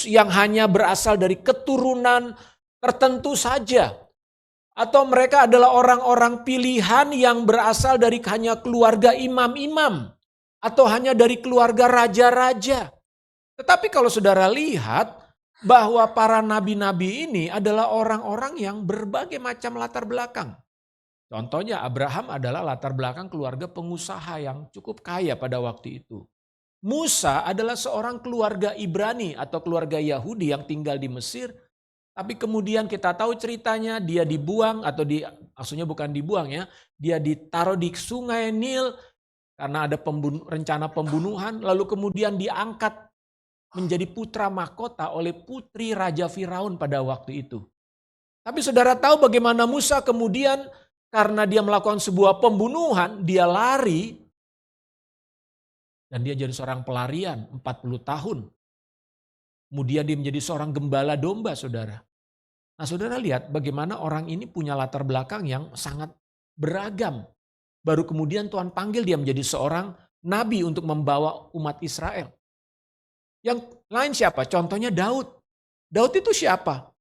khusus yang hanya berasal dari keturunan tertentu saja. Atau mereka adalah orang-orang pilihan yang berasal dari hanya keluarga imam-imam. Atau hanya dari keluarga raja-raja. Tetapi kalau saudara lihat bahwa para nabi-nabi ini adalah orang-orang yang berbagai macam latar belakang. Contohnya Abraham adalah latar belakang keluarga pengusaha yang cukup kaya pada waktu itu. Musa adalah seorang keluarga Ibrani atau keluarga Yahudi yang tinggal di Mesir. Tapi kemudian kita tahu ceritanya dia dibuang atau maksudnya bukan dibuang ya. Dia ditaruh di sungai Nil karena ada rencana pembunuhan. Lalu kemudian diangkat menjadi putra mahkota oleh putri Raja Firaun pada waktu itu. Tapi saudara tahu bagaimana Musa kemudian karena dia melakukan sebuah pembunuhan, dia lari dan dia jadi seorang pelarian 40 tahun. Kemudian dia menjadi seorang gembala domba, saudara. Nah, saudara lihat bagaimana orang ini punya latar belakang yang sangat beragam. Baru kemudian Tuhan panggil dia menjadi seorang nabi untuk membawa umat Israel. Yang lain siapa? Contohnya Daud. Daud itu siapa?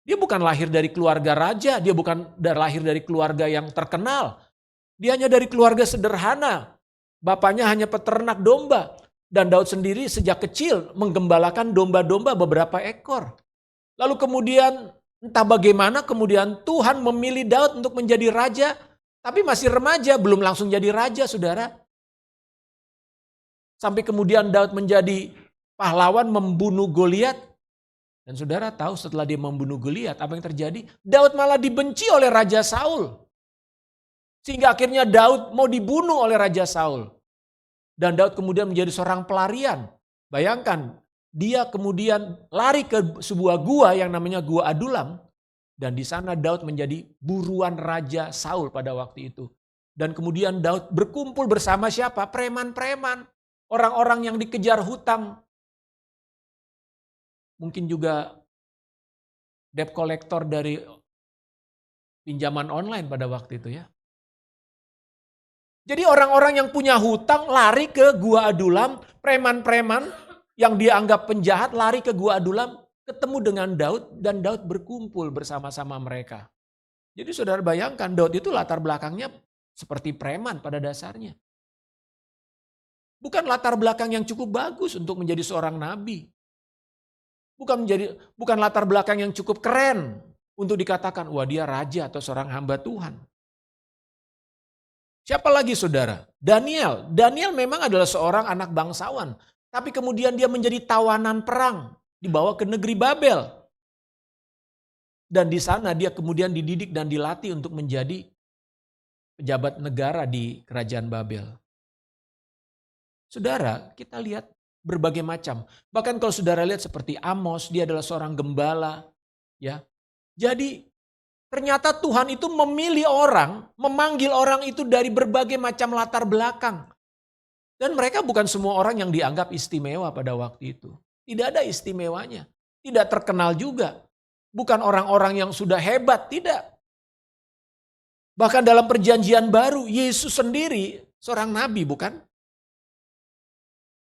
Dia bukan lahir dari keluarga raja, dia bukan lahir dari keluarga yang terkenal. Dia hanya dari keluarga sederhana. Bapaknya hanya peternak domba. Dan Daud sendiri sejak kecil menggembalakan domba-domba beberapa ekor. Lalu kemudian entah bagaimana kemudian Tuhan memilih Daud untuk menjadi raja. Tapi masih remaja, belum langsung jadi raja, saudara. Sampai kemudian Daud menjadi pahlawan membunuh Goliat. Dan saudara tahu setelah dia membunuh Goliat, apa yang terjadi? Daud malah dibenci oleh Raja Saul. Sehingga akhirnya Daud mau dibunuh oleh Raja Saul. Dan Daud kemudian menjadi seorang pelarian. Bayangkan, dia kemudian lari ke sebuah gua yang namanya Gua Adulam. Dan di sana Daud menjadi buruan Raja Saul pada waktu itu. Dan kemudian Daud berkumpul bersama siapa? Preman-preman. Orang-orang yang dikejar hutang. Mungkin juga debt collector dari pinjaman online pada waktu itu ya. Jadi orang-orang yang punya hutang lari ke Gua Adulam, preman-preman yang dianggap penjahat lari ke Gua Adulam, ketemu dengan Daud dan Daud berkumpul bersama-sama mereka. Jadi saudara bayangkan Daud itu latar belakangnya seperti preman pada dasarnya. Bukan latar belakang yang cukup bagus untuk menjadi seorang nabi. Bukan latar belakang yang cukup keren untuk dikatakan, wah dia raja atau seorang hamba Tuhan. Siapa lagi saudara? Daniel. Daniel memang adalah seorang anak bangsawan. Tapi kemudian dia menjadi tawanan perang. Dibawa ke negeri Babel. Dan di sana dia kemudian dididik dan dilatih untuk menjadi pejabat negara di kerajaan Babel. Saudara, kita lihat berbagai macam. Bahkan kalau saudara lihat seperti Amos, dia adalah seorang gembala. Ya. Jadi ternyata Tuhan itu memilih orang, memanggil orang itu dari berbagai macam latar belakang. Dan mereka bukan semua orang yang dianggap istimewa pada waktu itu. Tidak ada istimewanya. Tidak terkenal juga. Bukan orang-orang yang sudah hebat, tidak. Bahkan dalam perjanjian baru, Yesus sendiri seorang nabi, bukan?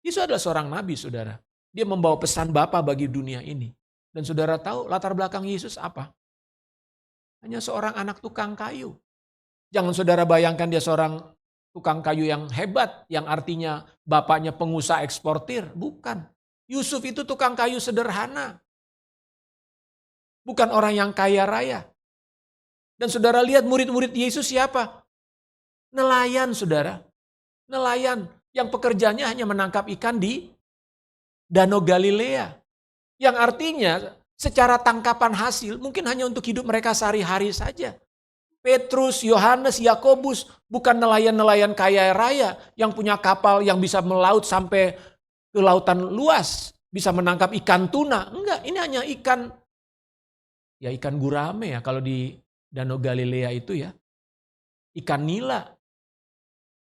Yesus adalah seorang nabi, saudara. Dia membawa pesan Bapa bagi dunia ini. Dan saudara tahu latar belakang Yesus apa? Hanya seorang anak tukang kayu. Jangan saudara bayangkan dia seorang tukang kayu yang hebat, yang artinya bapaknya pengusaha eksportir. Bukan. Yusuf itu tukang kayu sederhana. Bukan orang yang kaya raya. Dan saudara lihat murid-murid Yesus siapa? Nelayan, saudara. Nelayan. Yang pekerjaannya hanya menangkap ikan di Danau Galilea. Yang artinya secara tangkapan hasil mungkin hanya untuk hidup mereka sehari-hari saja. Petrus, Yohanes, Yakobus bukan nelayan-nelayan kaya raya yang punya kapal yang bisa melaut sampai ke lautan luas. Bisa menangkap ikan tuna. Enggak, ini hanya ikan gurame ya kalau di Danau Galilea itu ya. Ikan nila,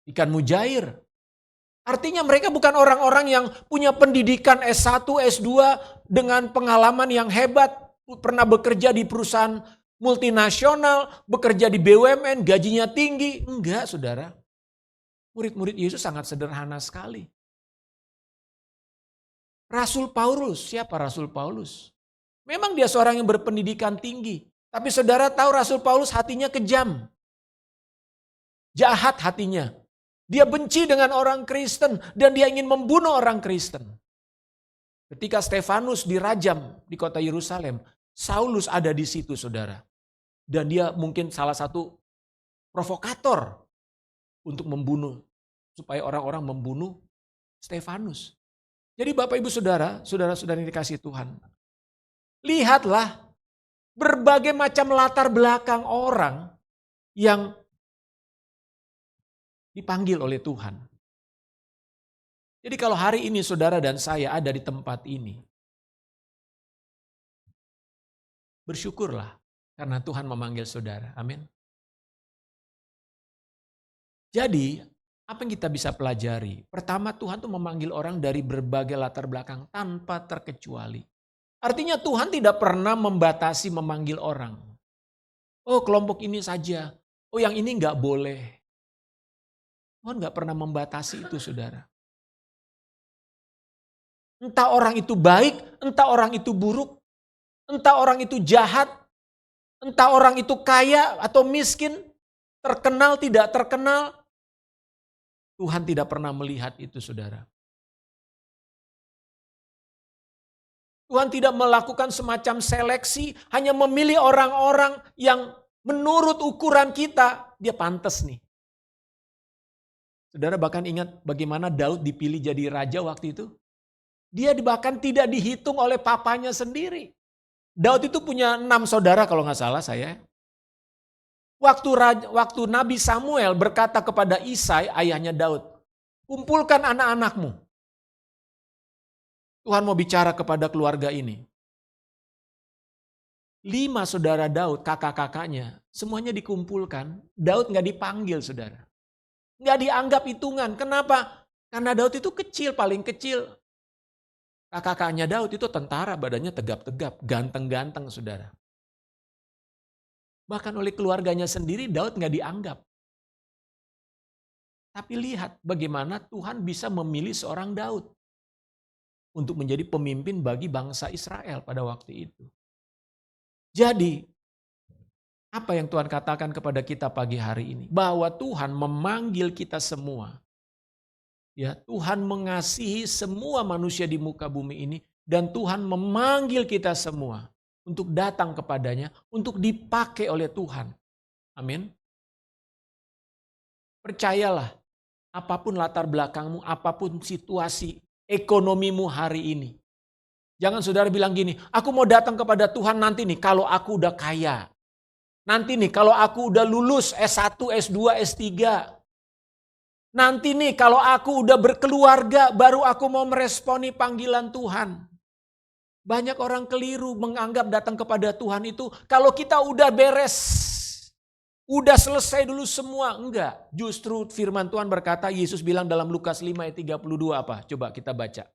ikan mujair. Artinya mereka bukan orang-orang yang punya pendidikan S1, S2 dengan pengalaman yang hebat, pernah bekerja di perusahaan multinasional, bekerja di BUMN, gajinya tinggi. Enggak, saudara. Murid-murid Yesus sangat sederhana sekali. Rasul Paulus, siapa Rasul Paulus? Memang dia seorang yang berpendidikan tinggi. Tapi saudara tahu Rasul Paulus hatinya kejam. Jahat hatinya. Dia benci dengan orang Kristen dan dia ingin membunuh orang Kristen. Ketika Stefanus dirajam di kota Yerusalem, Saulus ada di situ saudara. Dan dia mungkin salah satu provokator untuk membunuh. Supaya orang-orang membunuh Stefanus. Jadi Bapak Ibu Saudara, saudara-saudara yang dikasihi Tuhan. Lihatlah berbagai macam latar belakang orang yang dipanggil oleh Tuhan. Jadi kalau hari ini saudara dan saya ada di tempat ini, bersyukurlah karena Tuhan memanggil saudara. Amin. Jadi apa yang kita bisa pelajari? Pertama, Tuhan tuh memanggil orang dari berbagai latar belakang tanpa terkecuali. Artinya Tuhan tidak pernah membatasi memanggil orang. Oh, kelompok ini saja. Oh, yang ini nggak boleh. Tuhan nggak pernah membatasi itu, saudara. Entah orang itu baik, entah orang itu buruk, entah orang itu jahat, entah orang itu kaya atau miskin, terkenal tidak terkenal. Tuhan tidak pernah melihat itu, saudara. Tuhan tidak melakukan semacam seleksi, hanya memilih orang-orang yang menurut ukuran kita, dia pantas nih. Saudara bahkan ingat bagaimana Daud dipilih jadi raja waktu itu? Dia bahkan tidak dihitung oleh papanya sendiri. Daud itu punya 6 saudara kalau nggak salah saya. Waktu Nabi Samuel berkata kepada Isai, ayahnya Daud, kumpulkan anak-anakmu. Tuhan mau bicara kepada keluarga ini. 5 saudara Daud, kakak-kakaknya, semuanya dikumpulkan. Daud nggak dipanggil, saudara. Nggak dianggap hitungan. Kenapa? Karena Daud itu kecil, paling kecil. Kakak-kakaknya Daud itu tentara, badannya tegap-tegap, ganteng-ganteng, saudara. Bahkan oleh keluarganya sendiri Daud nggak dianggap. Tapi lihat bagaimana Tuhan bisa memilih seorang Daud untuk menjadi pemimpin bagi bangsa Israel pada waktu itu. Jadi, apa yang Tuhan katakan kepada kita pagi hari ini? Bahwa Tuhan memanggil kita semua. Ya, Tuhan mengasihi semua manusia di muka bumi ini dan Tuhan memanggil kita semua untuk datang kepadanya, untuk dipakai oleh Tuhan. Amin. Percayalah, apapun latar belakangmu, apapun situasi ekonomimu hari ini. Jangan saudara bilang gini, aku mau datang kepada Tuhan nanti nih kalau aku udah kaya. Nanti nih kalau aku udah lulus S1, S2, S3. Nanti nih kalau aku udah berkeluarga baru aku mau meresponi panggilan Tuhan. Banyak orang keliru menganggap datang kepada Tuhan itu kalau kita udah beres. Udah selesai dulu semua. Enggak. Justru firman Tuhan berkata, Yesus bilang dalam Lukas 5 ayat 32 apa? Coba kita baca.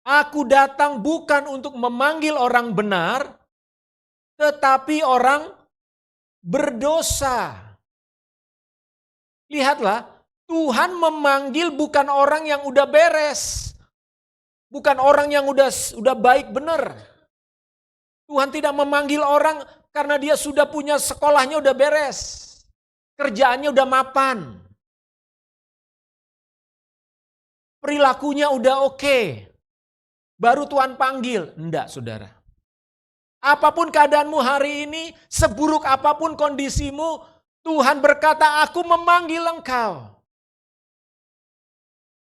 Aku datang bukan untuk memanggil orang benar, tetapi orang berdosa. Lihatlah, Tuhan memanggil bukan orang yang udah beres. Bukan orang yang udah baik benar. Tuhan tidak memanggil orang karena dia sudah punya sekolahnya udah beres. Kerjaannya udah mapan. Perilakunya udah oke. Baru Tuhan panggil. Enggak, saudara. Apapun keadaanmu hari ini, seburuk apapun kondisimu, Tuhan berkata, aku memanggil engkau.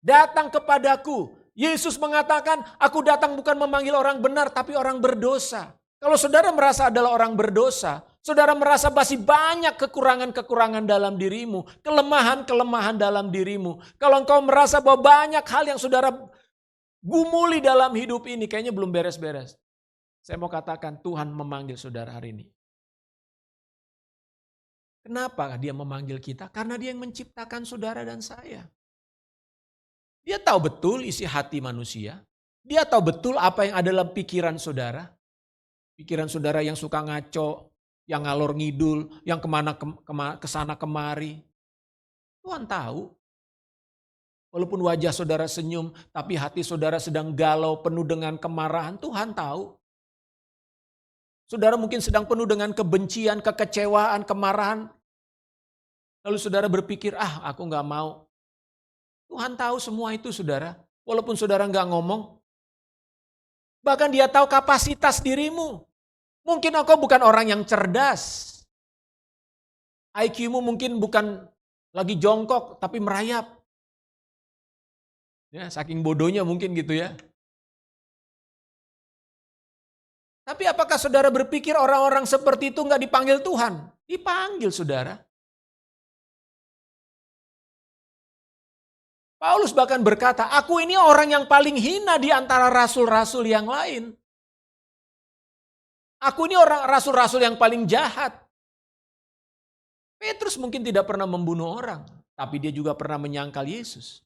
Datang kepadaku. Yesus mengatakan, aku datang bukan memanggil orang benar, tapi orang berdosa. Kalau saudara merasa adalah orang berdosa, saudara merasa masih banyak kekurangan-kekurangan dalam dirimu, kelemahan-kelemahan dalam dirimu. Kalau engkau merasa bahwa banyak hal yang saudara gumuli dalam hidup ini, kayaknya belum beres-beres. Saya mau katakan Tuhan memanggil saudara hari ini. Kenapa dia memanggil kita? Karena dia yang menciptakan saudara dan saya. Dia tahu betul isi hati manusia. Dia tahu betul apa yang ada dalam pikiran saudara. Pikiran saudara yang suka ngaco, yang ngalor ngidul, yang kesana kemari. Tuhan tahu. Walaupun wajah saudara senyum, tapi hati saudara sedang galau, penuh dengan kemarahan, Tuhan tahu. Saudara mungkin sedang penuh dengan kebencian, kekecewaan, kemarahan. Lalu saudara berpikir, aku gak mau. Tuhan tahu semua itu saudara. Walaupun saudara gak ngomong. Bahkan dia tahu kapasitas dirimu. Mungkin engkau bukan orang yang cerdas. IQ-mu mungkin bukan lagi jongkok, tapi merayap. Ya, saking bodohnya mungkin gitu ya. Tapi apakah saudara berpikir orang-orang seperti itu nggak dipanggil Tuhan? Dipanggil saudara. Paulus bahkan berkata, aku ini orang yang paling hina di antara rasul-rasul yang lain. Aku ini orang rasul-rasul yang paling jahat. Petrus mungkin tidak pernah membunuh orang, tapi dia juga pernah menyangkal Yesus.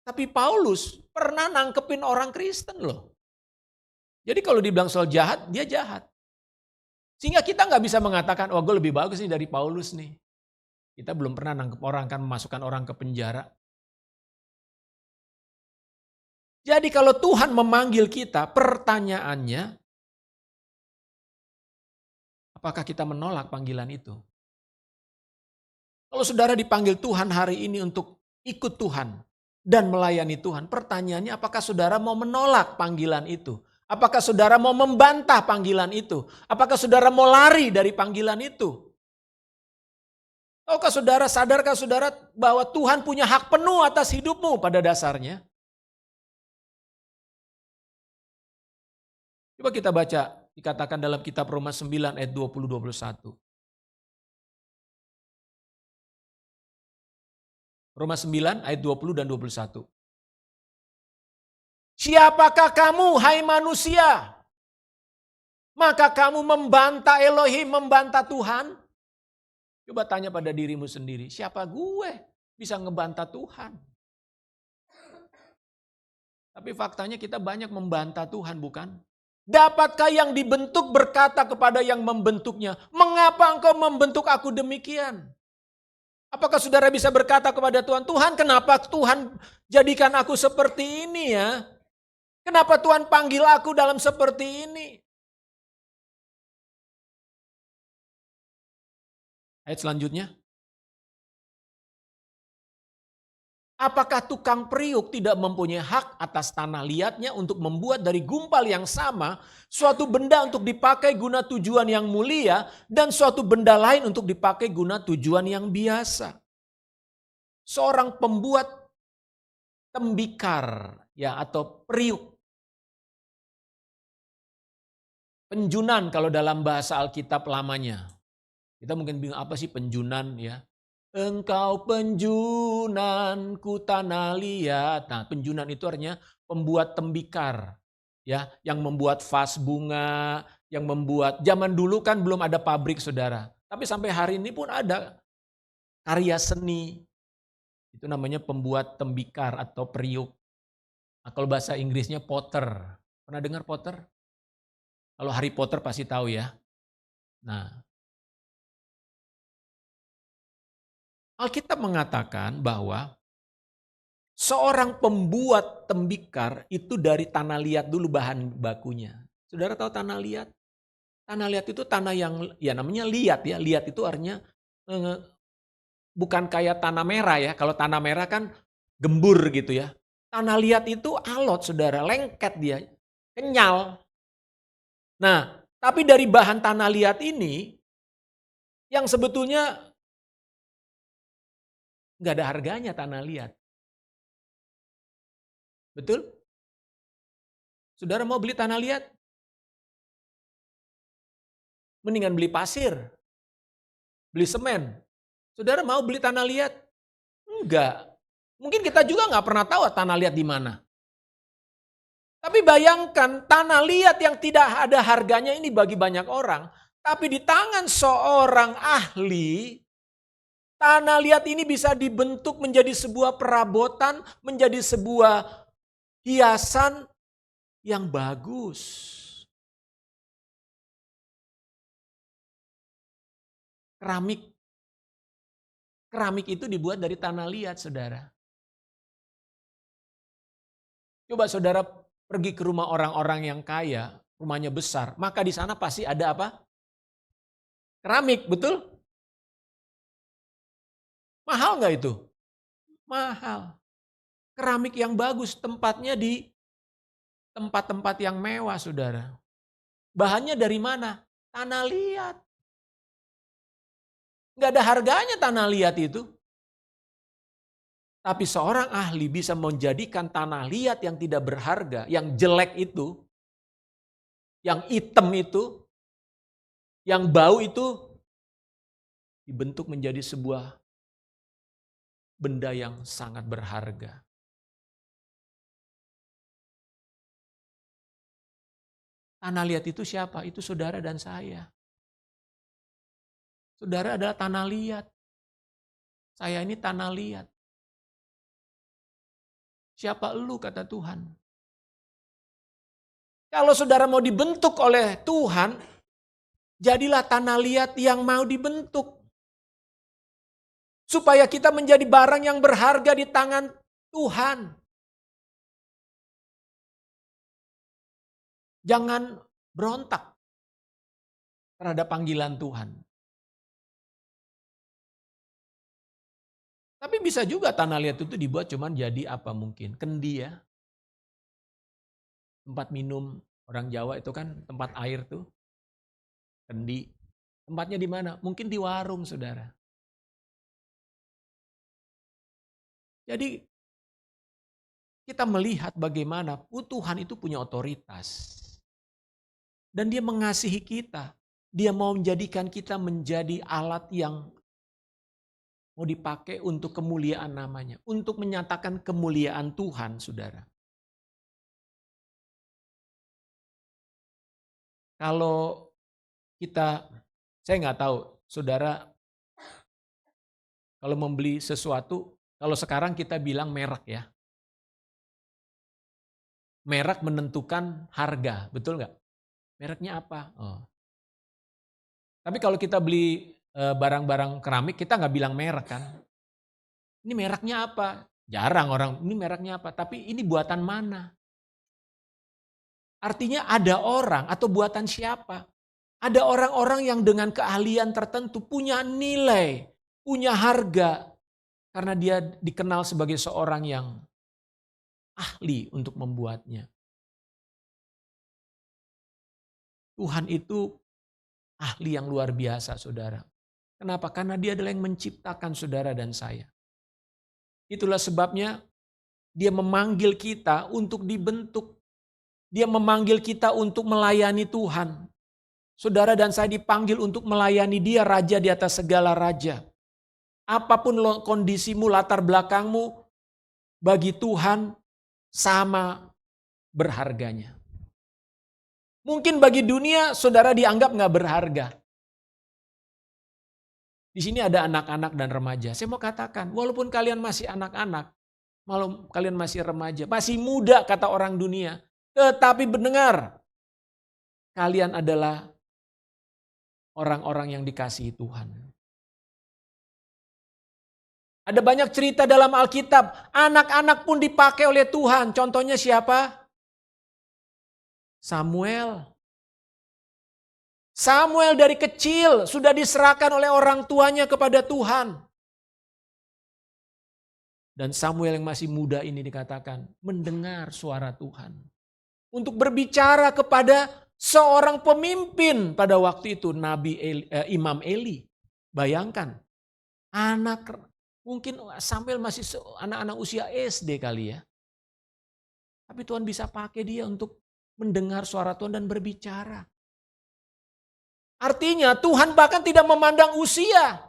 Tapi Paulus pernah nangkepin orang Kristen loh. Jadi kalau dibilang soal jahat, dia jahat. Sehingga kita nggak bisa mengatakan, gue lebih bagus nih dari Paulus nih. Kita belum pernah nangkep orang, kan memasukkan orang ke penjara. Jadi kalau Tuhan memanggil kita, pertanyaannya, apakah kita menolak panggilan itu? Kalau saudara dipanggil Tuhan hari ini untuk ikut Tuhan dan melayani Tuhan, pertanyaannya apakah saudara mau menolak panggilan itu? Apakah saudara mau membantah panggilan itu? Apakah saudara mau lari dari panggilan itu? Tahukah saudara, sadarkah saudara bahwa Tuhan punya hak penuh atas hidupmu pada dasarnya? Coba kita baca, dikatakan dalam kitab Roma 9 ayat 20-21. Roma 9 ayat 20 dan 21. Siapakah kamu, hai manusia? Maka kamu membantah Elohim, membantah Tuhan? Coba tanya pada dirimu sendiri, siapa gue bisa ngebantah Tuhan? Tapi faktanya kita banyak membantah Tuhan, bukan? Dapatkah yang dibentuk berkata kepada yang membentuknya, mengapa engkau membentuk aku demikian? Apakah saudara bisa berkata kepada Tuhan, Tuhan kenapa Tuhan jadikan aku seperti ini ya? Kenapa Tuhan panggil aku dalam seperti ini? Ayat selanjutnya. Apakah tukang periuk tidak mempunyai hak atas tanah liatnya untuk membuat dari gumpal yang sama suatu benda untuk dipakai guna tujuan yang mulia dan suatu benda lain untuk dipakai guna tujuan yang biasa? Seorang pembuat tembikar ya atau periuk. Penjunan kalau dalam bahasa Alkitab lamanya. Kita mungkin bingung apa sih penjunan ya. Engkau penjunanku tanah liat. Nah, penjunan itu artinya pembuat tembikar. Ya, yang membuat vas bunga, yang membuat, zaman dulu kan belum ada pabrik saudara. Tapi sampai hari ini pun ada karya seni. Itu namanya pembuat tembikar atau periuk. Nah, kalau bahasa Inggrisnya potter. Pernah dengar potter? Kalau Harry Potter pasti tahu ya. Nah, Alkitab mengatakan bahwa seorang pembuat tembikar itu dari tanah liat dulu bahan bakunya. Saudara tahu tanah liat? Tanah liat itu tanah yang ya namanya liat ya. Liat itu artinya bukan kayak tanah merah ya. Kalau tanah merah kan gembur gitu ya. Tanah liat itu alot saudara, lengket dia, kenyal. Nah, tapi dari bahan tanah liat ini yang sebetulnya nggak ada harganya tanah liat. Betul? Saudara mau beli tanah liat? Mendingan beli pasir. Beli semen. Saudara mau beli tanah liat? Enggak. Mungkin kita juga nggak pernah tahu tanah liat di mana. Tapi bayangkan tanah liat yang tidak ada harganya ini bagi banyak orang. Tapi di tangan seorang ahli, tanah liat ini bisa dibentuk menjadi sebuah perabotan, menjadi sebuah hiasan yang bagus. Keramik itu dibuat dari tanah liat, saudara. Coba saudara pergi ke rumah orang-orang yang kaya, rumahnya besar, maka di sana pasti ada apa? Keramik, betul? Mahal nggak itu? Mahal. Keramik yang bagus, tempatnya di tempat-tempat yang mewah, saudara. Bahannya dari mana? Tanah liat. Nggak ada harganya tanah liat itu. Tapi seorang ahli bisa menjadikan tanah liat yang tidak berharga, yang jelek itu, yang hitam itu, yang bau itu, dibentuk menjadi sebuah benda yang sangat berharga. Tanah liat itu siapa? Itu saudara dan saya. Saudara adalah tanah liat. Saya ini tanah liat. Siapa elu kata Tuhan. Kalau saudara mau dibentuk oleh Tuhan, jadilah tanah liat yang mau dibentuk. Supaya kita menjadi barang yang berharga di tangan Tuhan. Jangan berontak terhadap panggilan Tuhan. Tapi bisa juga tanah liat itu dibuat cuman jadi apa mungkin? Kendi ya. Tempat minum orang Jawa itu kan tempat air tuh. Kendi. Tempatnya di mana? Mungkin di warung, saudara. Jadi kita melihat bagaimana Tuhan itu punya otoritas. Dan dia mengasihi kita. Dia mau menjadikan kita menjadi alat yang mau dipakai untuk kemuliaan namanya. Untuk menyatakan kemuliaan Tuhan, saudara. Kalau kita, saya nggak tahu, saudara, kalau membeli sesuatu, kalau sekarang kita bilang merek ya. Merek menentukan harga, betul nggak? Mereknya apa? Oh. Tapi kalau kita beli barang-barang keramik, kita nggak bilang merek kan. Ini mereknya apa? Jarang orang, ini mereknya apa? Tapi ini buatan mana? Artinya ada orang atau buatan siapa? Ada orang-orang yang dengan keahlian tertentu punya nilai, punya harga. Karena dia dikenal sebagai seorang yang ahli untuk membuatnya. Tuhan itu ahli yang luar biasa, saudara. Kenapa? Karena dia adalah yang menciptakan saudara dan saya. Itulah sebabnya dia memanggil kita untuk dibentuk. Dia memanggil kita untuk melayani Tuhan. Saudara dan saya dipanggil untuk melayani dia, raja di atas segala raja. Apapun kondisimu, latar belakangmu, bagi Tuhan sama berharganya. Mungkin bagi dunia saudara dianggap nggak berharga. Di sini ada anak-anak dan remaja. Saya mau katakan, walaupun kalian masih anak-anak, malah kalian masih remaja, masih muda kata orang dunia, tetapi mendengar, kalian adalah orang-orang yang dikasihi Tuhan. Ada banyak cerita dalam Alkitab, anak-anak pun dipakai oleh Tuhan. Contohnya siapa? Samuel. Samuel dari kecil sudah diserahkan oleh orang tuanya kepada Tuhan. Dan Samuel yang masih muda ini dikatakan mendengar suara Tuhan. Untuk berbicara kepada seorang pemimpin pada waktu itu Imam Eli. Bayangkan anak mungkin Samuel masih anak-anak usia SD kali ya. Tapi Tuhan bisa pakai dia untuk mendengar suara Tuhan dan berbicara. Artinya Tuhan bahkan tidak memandang usia.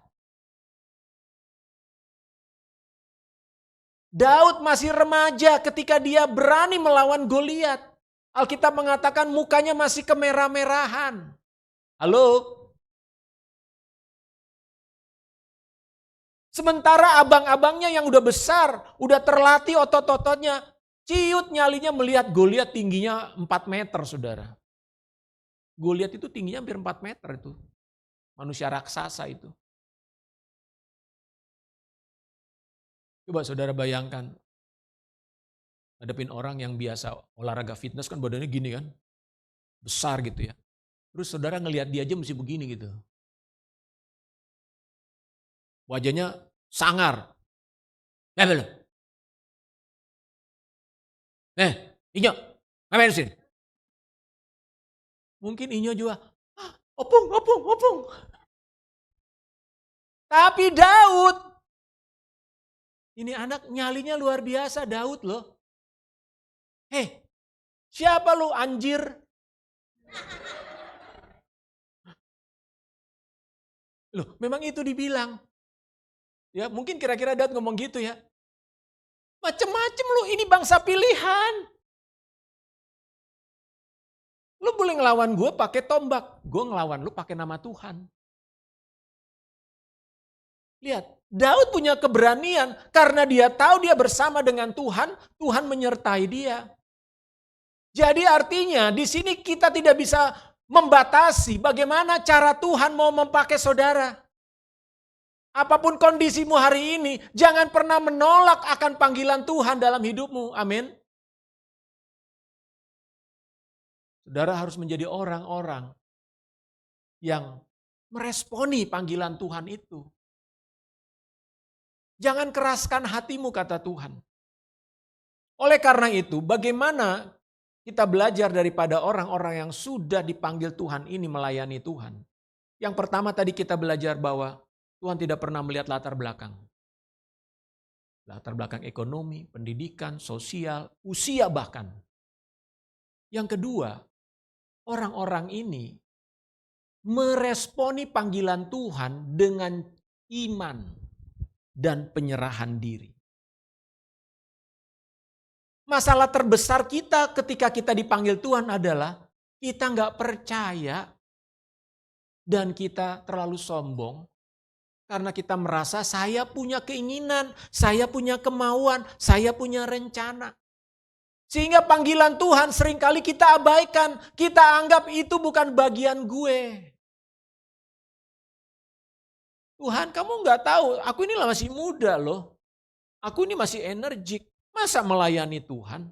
Daud masih remaja ketika dia berani melawan Goliat. Alkitab mengatakan mukanya masih kemerah-merahan. Halo? Sementara abang-abangnya yang udah besar, udah terlatih otot-ototnya, ciut nyalinya melihat Goliat tingginya 4 meter, saudara. Goliat itu tingginya hampir 4 meter itu. Manusia raksasa itu. Coba saudara bayangkan. Hadapin orang yang biasa olahraga fitness kan badannya gini kan. Besar gitu ya. Terus saudara ngelihat dia aja mesti begini gitu. Wajahnya sangar. Belum. Inyo, ngapain sini? Mungkin Inyo juga, opung. Tapi Daud, ini anak nyalinya luar biasa Daud loh. Siapa lu anjir? Loh, memang itu dibilang. Ya, mungkin kira-kira Daud ngomong gitu ya. Macem-macem lu, ini bangsa pilihan. Lu boleh ngelawan gue pakai tombak, gue ngelawan lu pakai nama Tuhan. Lihat, Daud punya keberanian karena dia tahu dia bersama dengan Tuhan, Tuhan menyertai dia. Jadi artinya di sini kita tidak bisa membatasi bagaimana cara Tuhan mau memakai saudara. Apapun kondisimu hari ini, jangan pernah menolak akan panggilan Tuhan dalam hidupmu. Amin. Saudara harus menjadi orang-orang yang meresponi panggilan Tuhan itu. Jangan keraskan hatimu, kata Tuhan. Oleh karena itu, bagaimana kita belajar daripada orang-orang yang sudah dipanggil Tuhan ini melayani Tuhan. Yang pertama tadi kita belajar bahwa Tuhan tidak pernah melihat latar belakang. Latar belakang ekonomi, pendidikan, sosial, usia bahkan. Yang kedua, orang-orang ini meresponi panggilan Tuhan dengan iman dan penyerahan diri. Masalah terbesar kita ketika kita dipanggil Tuhan adalah kita nggak percaya dan kita terlalu sombong karena kita merasa saya punya keinginan, saya punya kemauan, saya punya rencana. Sehingga panggilan Tuhan seringkali kita abaikan, kita anggap itu bukan bagian gue. Tuhan, kamu nggak tahu, aku ini masih muda loh. Aku ini masih energik. Masa melayani Tuhan?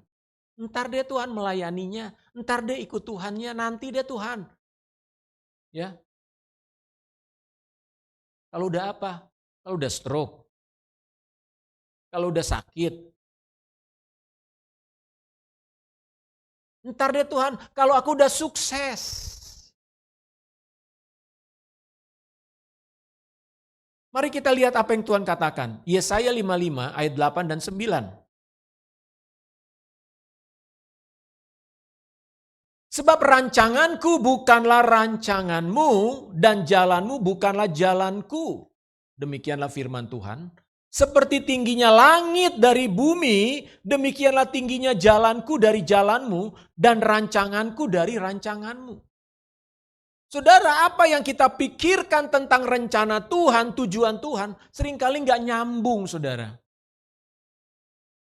Ntar deh Tuhan melayaninya, ntar deh ikut Tuhannya, nanti deh Tuhan. Ya. Kalau udah apa? Kalau udah stroke. Kalau udah sakit. Ntar deh Tuhan, kalau aku udah sukses. Mari kita lihat apa yang Tuhan katakan. Yesaya 55 ayat 8 dan 9. Sebab rancanganku bukanlah rancanganmu dan jalanmu bukanlah jalanku. Demikianlah firman Tuhan. Seperti tingginya langit dari bumi, demikianlah tingginya jalanku dari jalanmu dan rancanganku dari rancanganmu. Saudara, apa yang kita pikirkan tentang rencana Tuhan, tujuan Tuhan, seringkali nggak nyambung, saudara.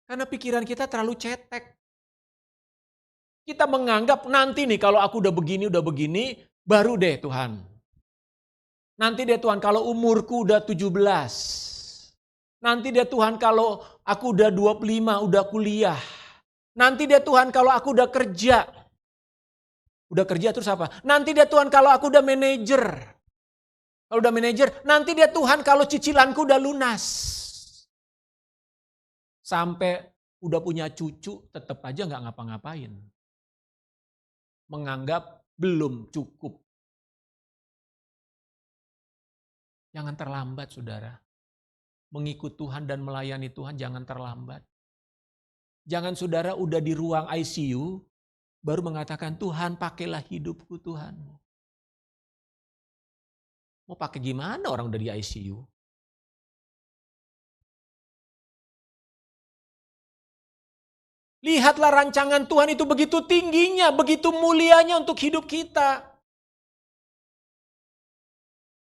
Karena pikiran kita terlalu cetek. Kita menganggap nanti nih kalau aku udah begini, baru deh Tuhan. Nanti deh Tuhan kalau umurku udah 17. Nanti deh Tuhan kalau aku udah 25, udah kuliah. Nanti deh Tuhan kalau aku udah kerja. Udah kerja terus apa? Nanti deh Tuhan kalau aku udah manajer. Kalau udah manajer, nanti deh Tuhan kalau cicilanku udah lunas. Sampai udah punya cucu tetap aja gak ngapa-ngapain. Menganggap belum cukup. Jangan terlambat saudara. Mengikut Tuhan dan melayani Tuhan jangan terlambat. Jangan saudara udah di ruang ICU baru mengatakan Tuhan pakailah hidupku Tuhan. Mau pakai gimana orang udah di ICU? Lihatlah rancangan Tuhan itu begitu tingginya, begitu mulianya untuk hidup kita.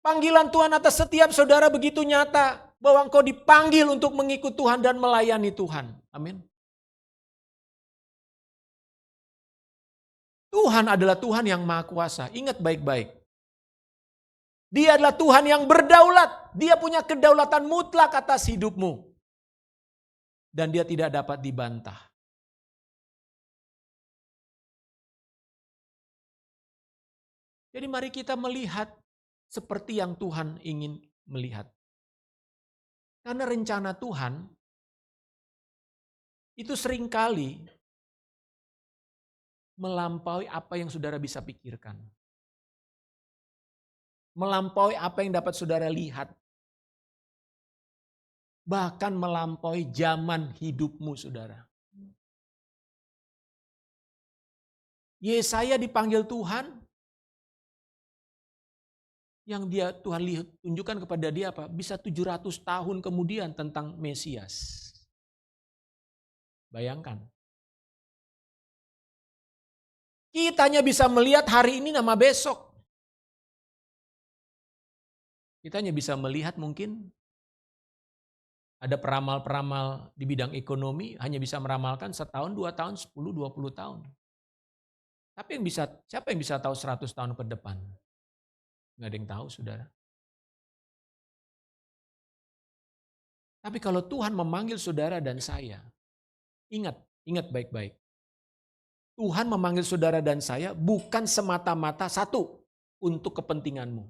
Panggilan Tuhan atas setiap saudara begitu nyata. Bahwa engkau dipanggil untuk mengikut Tuhan dan melayani Tuhan. Amin. Tuhan adalah Tuhan yang maha kuasa. Ingat baik-baik. Dia adalah Tuhan yang berdaulat. Dia punya kedaulatan mutlak atas hidupmu. Dan dia tidak dapat dibantah. Jadi mari kita melihat seperti yang Tuhan ingin melihat. Karena rencana Tuhan itu seringkali melampaui apa yang saudara bisa pikirkan. Melampaui apa yang dapat saudara lihat. Bahkan melampaui zaman hidupmu, saudara. Yesaya dipanggil Tuhan, yang Tuhan tunjukkan kepada dia apa? Bisa 700 tahun kemudian tentang Mesias. Bayangkan. Kita hanya bisa melihat hari ini nama besok. Kita hanya bisa melihat mungkin ada peramal-peramal di bidang ekonomi hanya bisa meramalkan setahun, 2 tahun, 10, 20 tahun. Tapi siapa yang bisa tahu 100 tahun ke depan? Nggak ada yang tahu, saudara. Tapi kalau Tuhan memanggil saudara dan saya, ingat baik-baik. Tuhan memanggil saudara dan saya bukan semata-mata satu, untuk kepentinganmu.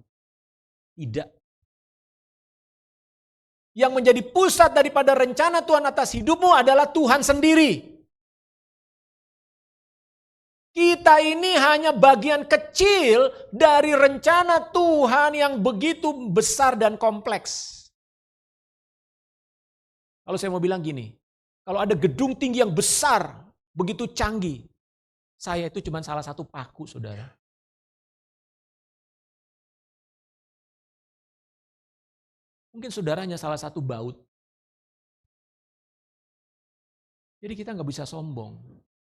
Tidak. Yang menjadi pusat daripada rencana Tuhan atas hidupmu adalah Tuhan sendiri. Kita ini hanya bagian kecil dari rencana Tuhan yang begitu besar dan kompleks. Kalau saya mau bilang gini, kalau ada gedung tinggi yang besar, begitu canggih, saya itu cuma salah satu paku, saudara. Mungkin saudara hanya salah satu baut. Jadi kita nggak bisa sombong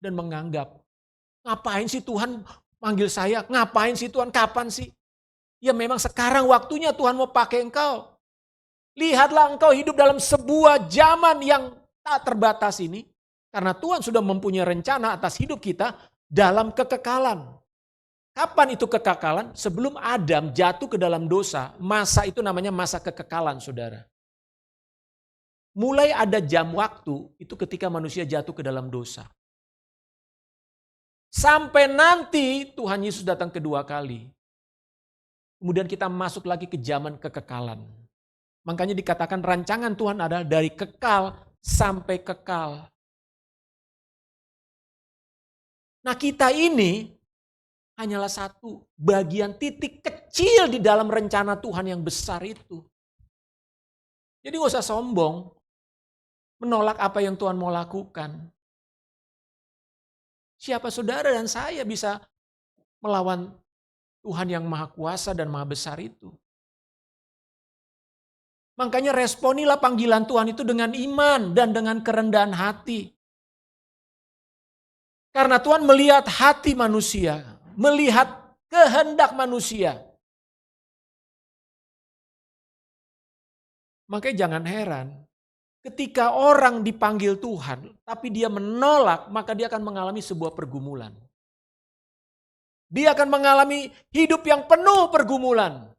dan menganggap, ngapain sih Tuhan manggil saya? Ngapain sih Tuhan? Kapan sih? Ya memang sekarang waktunya Tuhan mau pakai engkau. Lihatlah engkau hidup dalam sebuah zaman yang tak terbatas ini. Karena Tuhan sudah mempunyai rencana atas hidup kita dalam kekekalan. Kapan itu kekekalan? Sebelum Adam jatuh ke dalam dosa, masa itu namanya masa kekekalan, saudara. Mulai ada jam waktu, itu ketika manusia jatuh ke dalam dosa. Sampai nanti Tuhan Yesus datang kedua kali. Kemudian kita masuk lagi ke zaman kekekalan. Makanya dikatakan rancangan Tuhan adalah dari kekal sampai kekal. Nah kita ini hanyalah satu bagian titik kecil di dalam rencana Tuhan yang besar itu. Jadi gak usah sombong, menolak apa yang Tuhan mau lakukan. Siapa saudara dan saya bisa melawan Tuhan yang maha kuasa dan maha besar itu. Makanya responilah panggilan Tuhan itu dengan iman dan dengan kerendahan hati. Karena Tuhan melihat hati manusia, melihat kehendak manusia. Makanya jangan heran, ketika orang dipanggil Tuhan, tapi dia menolak, maka dia akan mengalami sebuah pergumulan. Dia akan mengalami hidup yang penuh pergumulan.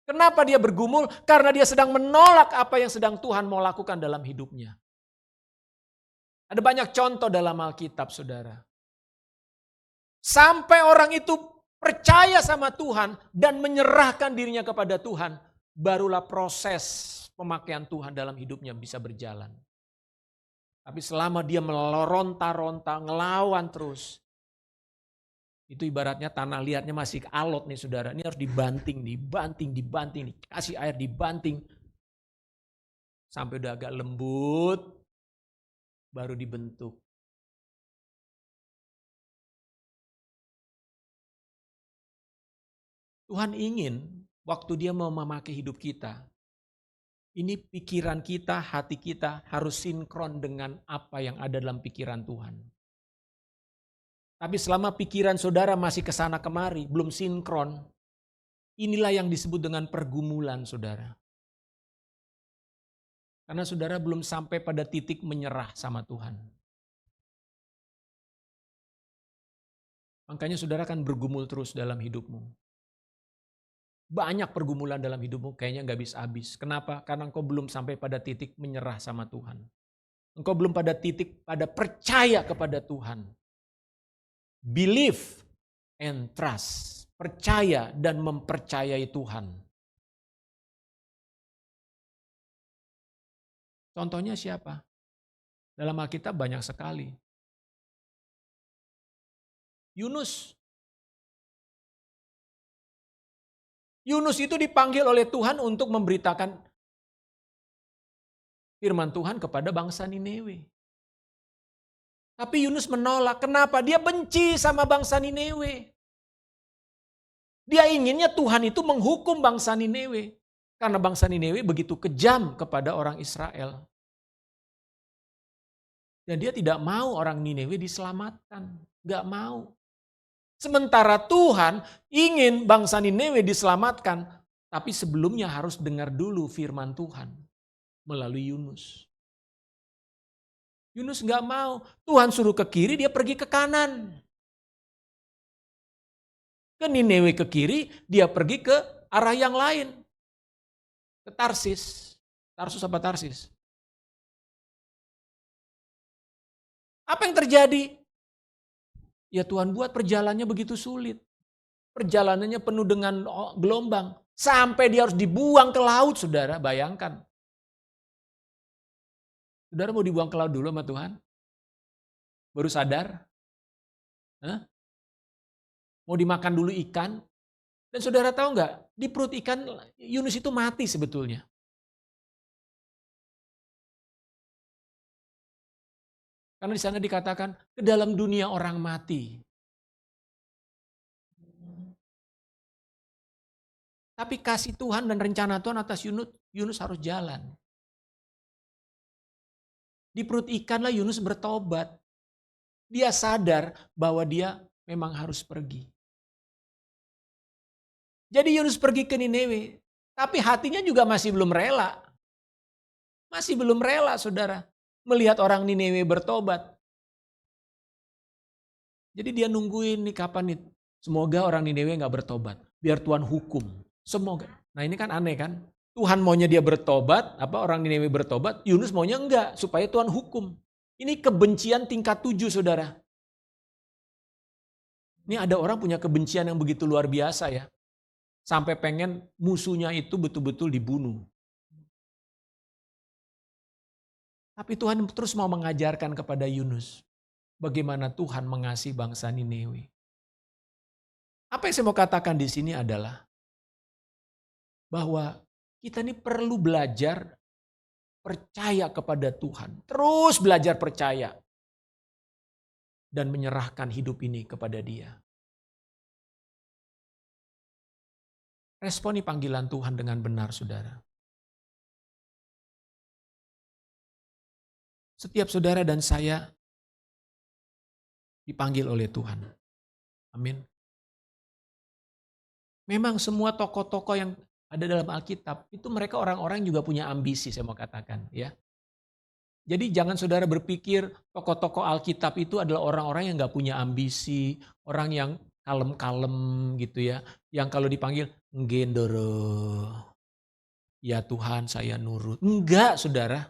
Kenapa dia bergumul? Karena dia sedang menolak apa yang sedang Tuhan mau lakukan dalam hidupnya. Ada banyak contoh dalam Alkitab, saudara. Sampai orang itu percaya sama Tuhan dan menyerahkan dirinya kepada Tuhan, barulah proses pemakaian Tuhan dalam hidupnya bisa berjalan. Tapi selama dia meronta-ronta, ngelawan terus, itu ibaratnya tanah liatnya masih alot nih, saudara. Ini harus dibanting, dikasih air, dibanting. Sampai udah agak lembut, baru dibentuk. Tuhan ingin waktu dia mau memakai hidup kita, ini pikiran kita, hati kita harus sinkron dengan apa yang ada dalam pikiran Tuhan. Tapi selama pikiran saudara masih kesana kemari, belum sinkron, inilah yang disebut dengan pergumulan, saudara. Karena saudara belum sampai pada titik menyerah sama Tuhan. Makanya saudara akan bergumul terus dalam hidupmu. Banyak pergumulan dalam hidupmu kayaknya gak habis-habis. Kenapa? Karena engkau belum sampai pada titik menyerah sama Tuhan. Engkau belum pada titik pada percaya kepada Tuhan. Believe and trust. percaya dan mempercayai Tuhan. Contohnya siapa? Dalam Alkitab banyak sekali. Yunus. Yunus itu dipanggil oleh Tuhan untuk memberitakan firman Tuhan kepada bangsa Niniwe. Tapi Yunus menolak. Kenapa? Dia benci sama bangsa Niniwe. Dia inginnya Tuhan itu menghukum bangsa Niniwe. Karena bangsa Niniwe begitu kejam kepada orang Israel. Dan dia tidak mau orang Niniwe diselamatkan. Gak mau. Sementara Tuhan ingin bangsa Niniwe diselamatkan. Tapi sebelumnya harus dengar dulu firman Tuhan melalui Yunus. Yunus gak mau. Tuhan suruh ke kiri, dia pergi ke kanan. Ke Niniwe ke kiri, dia pergi ke arah yang lain. Ke Tarsis. Tarsus apa Tarsis? Apa yang terjadi? Ya Tuhan buat perjalanannya begitu sulit. Perjalanannya penuh dengan gelombang. Sampai dia harus dibuang ke laut, saudara. Bayangkan. Saudara mau dibuang ke laut dulu sama Tuhan? Baru sadar? Hah? Mau dimakan dulu ikan? Dan saudara tahu nggak? Di perut ikan Yunus itu mati sebetulnya. Karena di sana dikatakan ke dalam dunia orang mati. Tapi kasih Tuhan dan rencana Tuhan atas Yunus harus jalan. Di perut ikanlah Yunus bertobat. Dia sadar bahwa dia memang harus pergi. Jadi Yunus pergi ke Niniwe. Tapi hatinya juga masih belum rela. Masih belum rela saudara. Melihat orang Niniwe bertobat. Jadi dia nungguin nih kapan nih. Semoga orang Niniwe gak bertobat. Biar Tuhan hukum. Semoga. Nah ini kan aneh kan. Tuhan maunya dia bertobat. Orang Niniwe bertobat. Yunus maunya enggak. Supaya Tuhan hukum. Ini kebencian tingkat 7 saudara. Ini ada orang punya kebencian yang begitu luar biasa ya. Sampai pengen musuhnya itu betul-betul dibunuh. Tapi Tuhan terus mau mengajarkan kepada Yunus. Bagaimana Tuhan mengasihi bangsa Niniwe. Apa yang saya mau katakan di sini adalah. Bahwa kita ini perlu belajar percaya kepada Tuhan. Terus belajar percaya. Dan menyerahkan hidup ini kepada Dia. Responi panggilan Tuhan dengan benar, saudara. Setiap saudara dan saya dipanggil oleh Tuhan. Amin. Memang semua tokoh-tokoh yang ada dalam Alkitab, itu mereka orang-orang juga punya ambisi, saya mau katakan. Ya. Jadi jangan saudara berpikir tokoh-tokoh Alkitab itu adalah orang-orang yang gak punya ambisi, orang yang kalem-kalem gitu ya. Yang kalau dipanggil, ngendoro. Ya Tuhan saya nurut. Enggak saudara.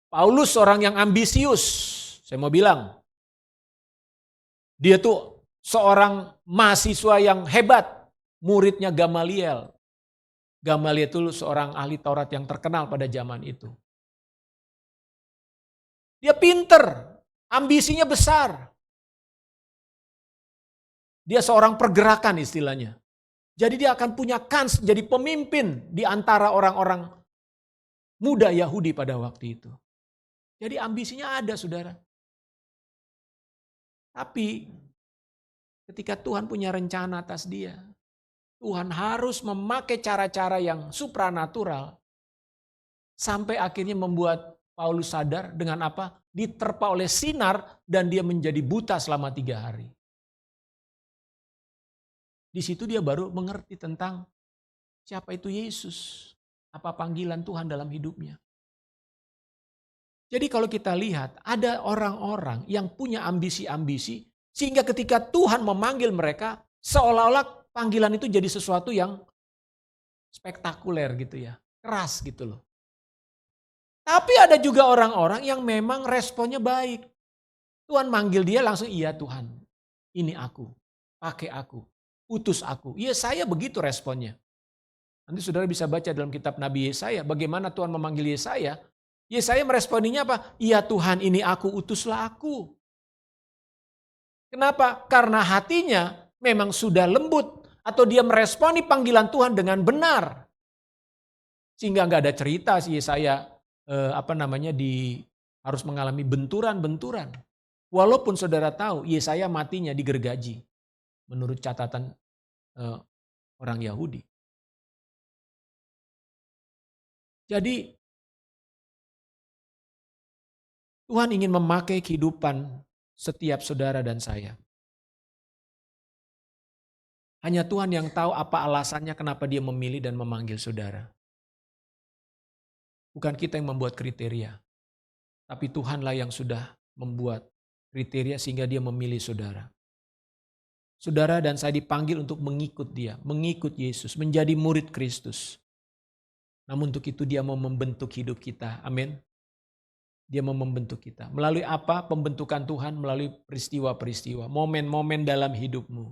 Paulus orang yang ambisius. Saya mau bilang. Dia tuh seorang mahasiswa yang hebat. Muridnya Gamaliel. Gamaliel itu seorang ahli Taurat yang terkenal pada zaman itu. Dia pinter. Ambisinya besar. Dia seorang pergerakan istilahnya. Jadi dia akan punya kans jadi pemimpin di antara orang-orang muda Yahudi pada waktu itu. Jadi ambisinya ada saudara. Tapi ketika Tuhan punya rencana atas dia. Tuhan harus memakai cara-cara yang supranatural. Sampai akhirnya membuat Paulus sadar dengan apa? Diterpa oleh sinar dan dia menjadi buta selama 3 hari. Di situ dia baru mengerti tentang siapa itu Yesus. Apa panggilan Tuhan dalam hidupnya. Jadi kalau kita lihat ada orang-orang yang punya ambisi-ambisi. Sehingga ketika Tuhan memanggil mereka seolah-olah panggilan itu jadi sesuatu yang spektakuler gitu ya. Keras gitu loh. Tapi ada juga orang-orang yang memang responnya baik. Tuhan manggil dia langsung iya Tuhan. ini aku, pakai aku, utus aku. Yesaya begitu responnya. Nanti saudara bisa baca dalam kitab Nabi Yesaya, bagaimana Tuhan memanggil Yesaya. Yesaya meresponinya apa? Ya Tuhan, ini aku, utuslah aku. Kenapa? Karena hatinya memang sudah lembut, atau dia meresponi panggilan Tuhan dengan benar. Sehingga nggak ada cerita si Yesaya harus mengalami benturan-benturan. Walaupun saudara tahu Yesaya matinya digergaji menurut catatan orang Yahudi. Jadi Tuhan ingin memakai kehidupan setiap saudara dan saya. Hanya Tuhan yang tahu apa alasannya kenapa dia memilih dan memanggil saudara. Bukan kita yang membuat kriteria. Tapi Tuhanlah yang sudah membuat kriteria sehingga dia memilih saudara. Saudara dan saya dipanggil untuk mengikut dia, mengikut Yesus, menjadi murid Kristus. Namun untuk itu dia mau membentuk hidup kita. Amin. Dia mau membentuk kita. Melalui apa? Pembentukan Tuhan melalui peristiwa-peristiwa, momen-momen dalam hidupmu.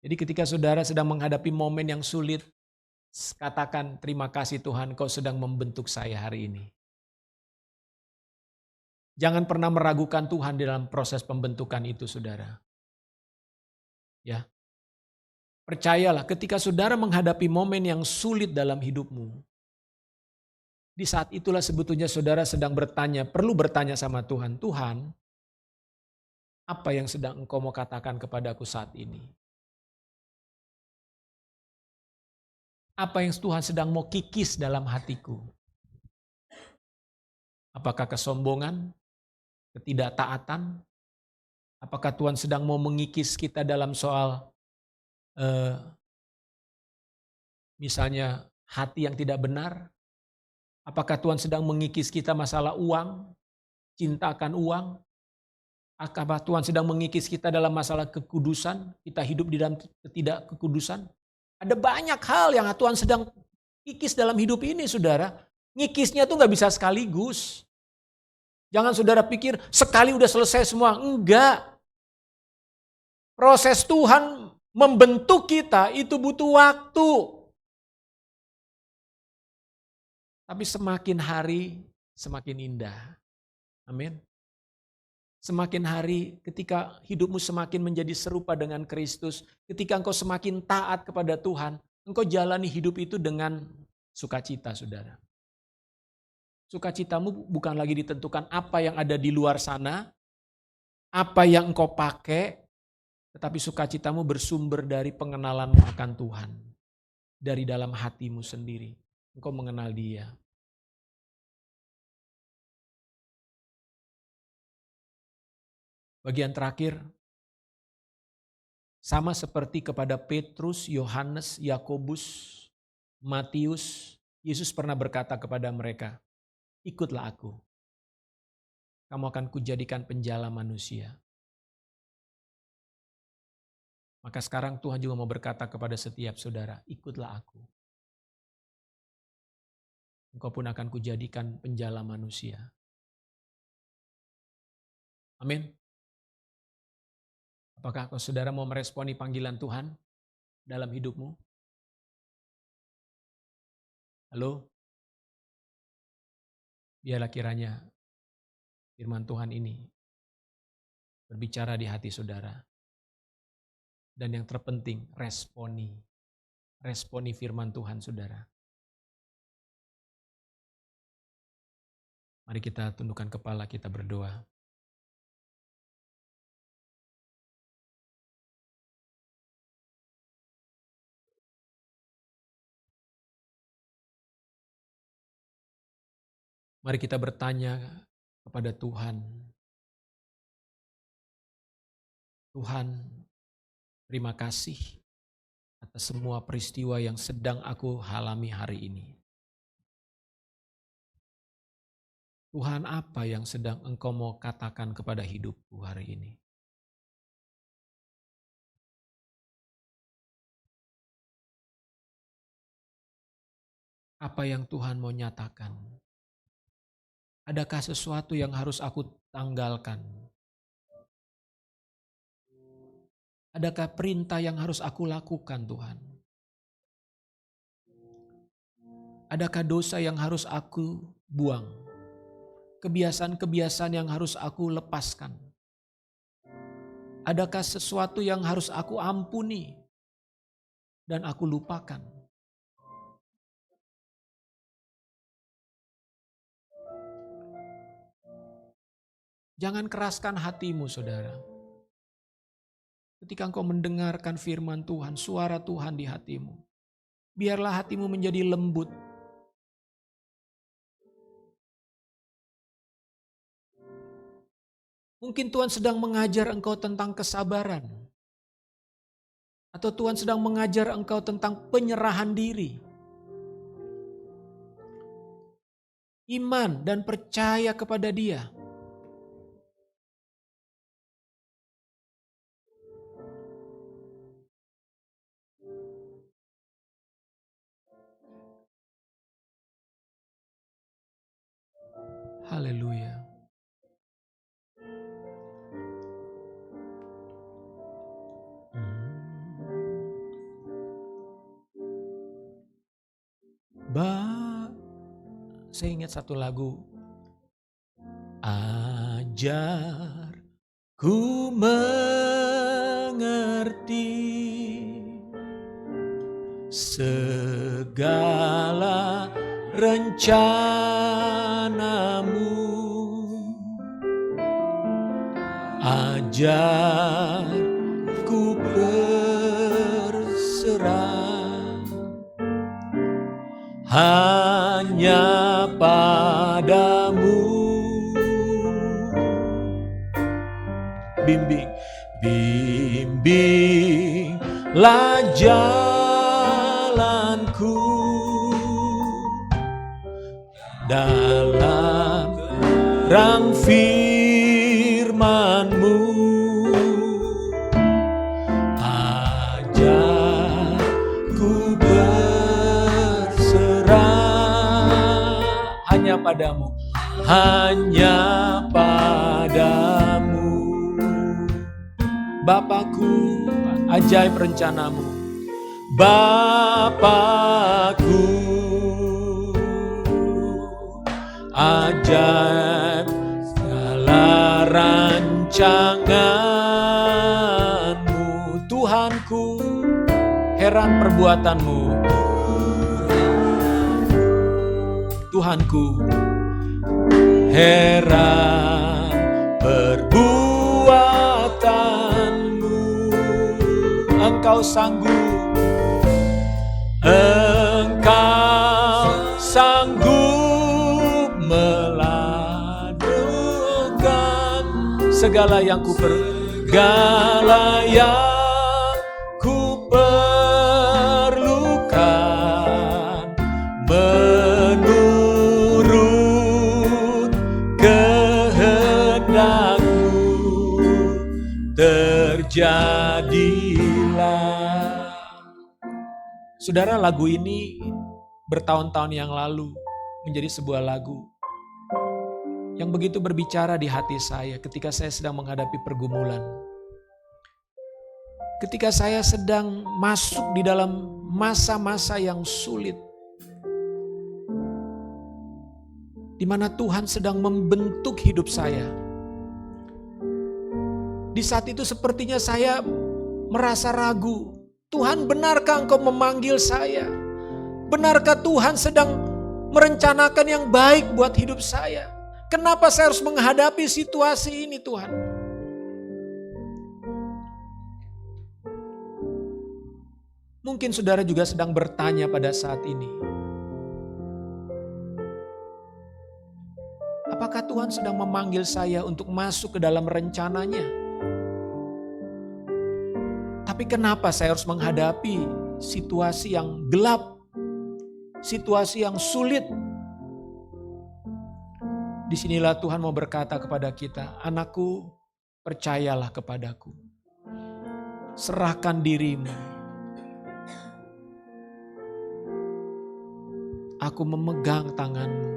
Jadi ketika saudara sedang menghadapi momen yang sulit, katakan terima kasih Tuhan kau sedang membentuk saya hari ini. Jangan pernah meragukan Tuhan dalam proses pembentukan itu saudara. Ya. Percayalah ketika saudara menghadapi momen yang sulit dalam hidupmu, di saat itulah sebetulnya saudara sedang perlu bertanya sama Tuhan, Tuhan, apa yang sedang Engkau mau katakan kepadaku saat ini? Apa yang Tuhan sedang mau kikis dalam hatiku? Apakah kesombongan, ketidaktaatan? Apakah Tuhan sedang mau mengikis kita dalam soal misalnya hati yang tidak benar? Apakah Tuhan sedang mengikis kita masalah uang, cinta akan uang? Apakah Tuhan sedang mengikis kita dalam masalah kekudusan, kita hidup di dalam ketidakkekudusan? Ada banyak hal yang Tuhan sedang kikis dalam hidup ini saudara. Ngikisnya tuh gak bisa sekaligus. Jangan saudara pikir sekali udah selesai semua. Enggak. Proses Tuhan membentuk kita itu butuh waktu. Tapi semakin hari semakin indah. Amin. Semakin hari ketika hidupmu semakin menjadi serupa dengan Kristus, ketika engkau semakin taat kepada Tuhan, engkau jalani hidup itu dengan sukacita, saudara. Sukacitamu bukan lagi ditentukan apa yang ada di luar sana, apa yang engkau pakai, tetapi sukacitamu bersumber dari pengenalanmu akan Tuhan. Dari dalam hatimu sendiri, engkau mengenal Dia. Bagian terakhir, sama seperti kepada Petrus, Yohanes, Yakobus, Matius, Yesus pernah berkata kepada mereka, ikutlah aku, kamu akan kujadikan penjala manusia. Maka sekarang Tuhan juga mau berkata kepada setiap saudara, ikutlah aku. Engkau pun akan kujadikan penjala manusia. Amin. Apakah saudara mau meresponi panggilan Tuhan dalam hidupmu? Halo? Biarlah kiranya firman Tuhan ini berbicara di hati saudara. Dan yang terpenting, responi firman Tuhan saudara. Mari kita tundukkan kepala, kita berdoa. Mari kita bertanya kepada Tuhan. Tuhan, terima kasih atas semua peristiwa yang sedang aku alami hari ini. Tuhan, apa yang sedang Engkau mau katakan kepada hidupku hari ini? Apa yang Tuhan mau nyatakan? Adakah sesuatu yang harus aku tanggalkan? Adakah perintah yang harus aku lakukan Tuhan? Adakah dosa yang harus aku buang? Kebiasaan-kebiasaan yang harus aku lepaskan? Adakah sesuatu yang harus aku ampuni dan aku lupakan? Jangan keraskan hatimu, saudara. Ketika engkau mendengarkan firman Tuhan, suara Tuhan di hatimu, biarlah hatimu menjadi lembut. Mungkin Tuhan sedang mengajar engkau tentang kesabaran. Atau Tuhan sedang mengajar engkau tentang penyerahan diri. Iman dan percaya kepada Dia. Haleluya. Saya ingat satu lagu. Ajar ku mengerti segala rencanamu. Ajar ku berserah hanya padamu. Bimbinglah jalanku dalam terang firman-Mu. Ajarku berserah hanya padamu, hanya padamu. Bapakku, ajaib rencanamu. Bapakku, ajaib segala rancangan-Mu. Tuhanku, heran perbuatan-Mu. Tuhanku, heran perbuatan-Mu. Engkau sanggup, Engkau sanggup melakukan segala yang kuperlukan menurut kehendak-Mu. Terjadilah. Saudara, lagu ini bertahun-tahun yang lalu menjadi sebuah lagu yang begitu berbicara di hati saya ketika saya sedang menghadapi pergumulan. Ketika saya sedang masuk di dalam masa-masa yang sulit, di mana Tuhan sedang membentuk hidup saya. Di saat itu sepertinya saya merasa ragu. Tuhan, benarkah Engkau memanggil saya? Benarkah Tuhan sedang merencanakan yang baik buat hidup saya? Kenapa saya harus menghadapi situasi ini, Tuhan? Mungkin saudara juga sedang bertanya pada saat ini. Apakah Tuhan sedang memanggil saya untuk masuk ke dalam rencananya? Tapi kenapa saya harus menghadapi situasi yang gelap, situasi yang sulit? Disinilah Tuhan mau berkata kepada kita, anakku, percayalah kepadaku. Serahkan dirimu. Aku memegang tanganmu.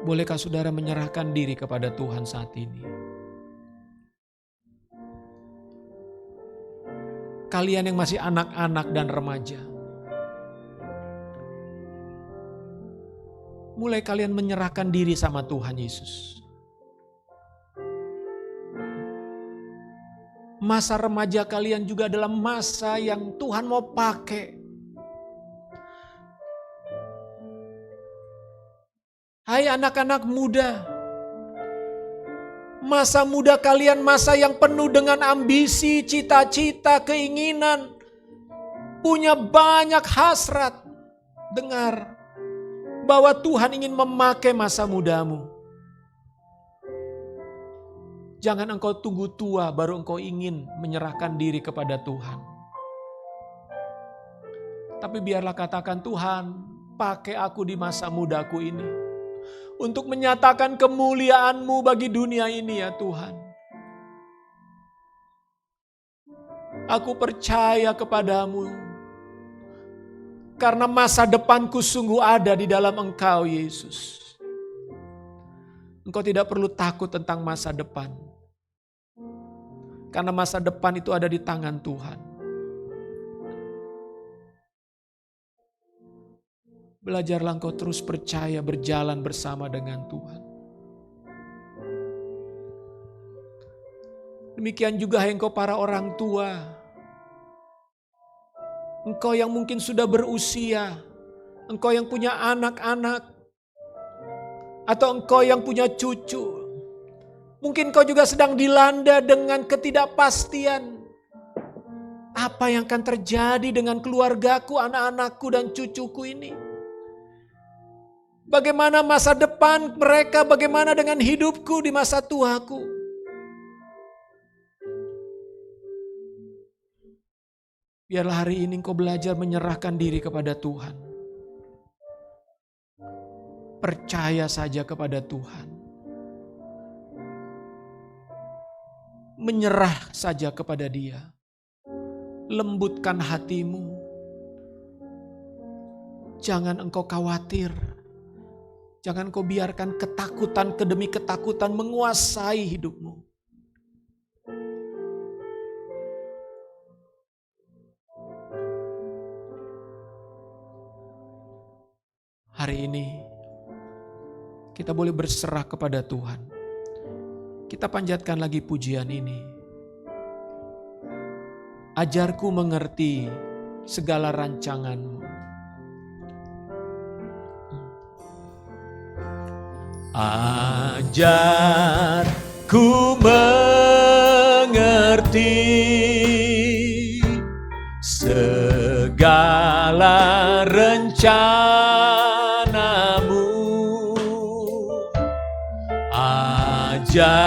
Bolehkah saudara menyerahkan diri kepada Tuhan saat ini? Kalian yang masih anak-anak dan remaja, mulai kalian menyerahkan diri sama Tuhan Yesus. Masa remaja kalian juga adalah masa yang Tuhan mau pakai. Hai anak-anak muda, masa muda kalian masa yang penuh dengan ambisi, cita-cita, keinginan, punya banyak hasrat. Dengar bahwa Tuhan ingin memakai masa mudamu. Jangan engkau tunggu tua baru engkau ingin menyerahkan diri kepada Tuhan. Tapi biarlah katakan, Tuhan, pakai aku di masa mudaku ini untuk menyatakan kemuliaan-Mu bagi dunia ini ya Tuhan. Aku percaya kepadamu, karena masa depanku sungguh ada di dalam Engkau Yesus. Engkau tidak perlu takut tentang masa depan, karena masa depan itu ada di tangan Tuhan. Belajarlah engkau terus percaya berjalan bersama dengan Tuhan. Demikian juga engkau para orang tua. Engkau yang mungkin sudah berusia. Engkau yang punya anak-anak. Atau engkau yang punya cucu. Mungkin engkau juga sedang dilanda dengan ketidakpastian. Apa yang akan terjadi dengan keluargaku, anak-anakku dan cucuku ini? Bagaimana masa depan mereka, bagaimana dengan hidupku di masa tuaku? Biarlah hari ini engkau belajar menyerahkan diri kepada Tuhan. Percaya saja kepada Tuhan. Menyerah saja kepada Dia. Lembutkan hatimu. Jangan engkau khawatir. Jangan kau biarkan ketakutan demi ketakutan menguasai hidupmu. Hari ini kita boleh berserah kepada Tuhan. Kita panjatkan lagi pujian ini. Ajarku mengerti segala rancangan-Mu. Ajarku mengerti segala rencana-Mu. Ajarku